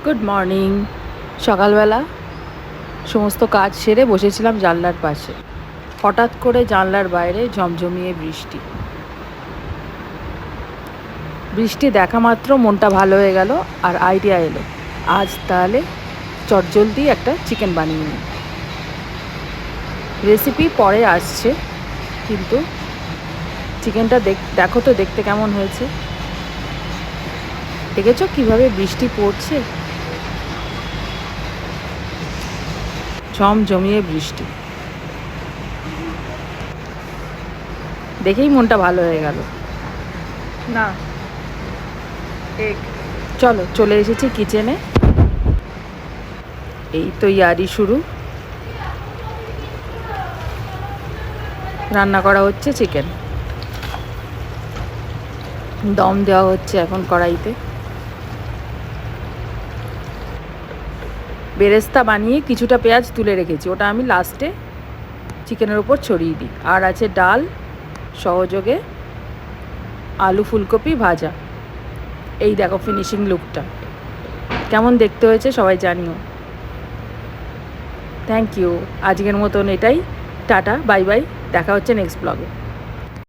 Good morning. সকালবেলা সমস্ত কাজ সেরে বসেছিলাম জানলার পাশে। হঠাৎ করে জানলার বাইরে ঝমঝমিয়ে বৃষ্টি। বৃষ্টি দেখা মাত্র মনটা ভালো হয়ে গেল, আর আইডিয়া এলো আজ তাহলে চটজলদি একটা চিকেন বানিয়ে নিই। রেসিপি পরে আসছে, কিন্তু চিকেনটা দেখো তো দেখতে কেমন হয়েছে। দেখেছো কীভাবে বৃষ্টি পড়ছে, ঝমঝমিয়ে বৃষ্টি দেখেই মনটা ভালো হয়ে গেল। না চলো চলে এসেছি কিচেনে। এই তো ইয়ারি শুরু, রান্না করা হচ্ছে চিকেন। দম দেওয়া হচ্ছে এখন কড়াইতে। বেরেস্তা বানিয়ে কিছুটা পেঁয়াজ তুলে রেখেছি, ওটা আমি লাস্টে চিকেনের ওপর ছড়িয়ে দিই। আর আছে ডাল, সহযোগে আলু ফুলকপি ভাজা। এই দেখো ফিনিশিং লুকটা কেমন দেখতে হয়েছে সবাই জানিও। Thank you. আজকের মতন এটাই। টাটা, বাই বাই, দেখা হচ্ছে নেক্সট ব্লগে।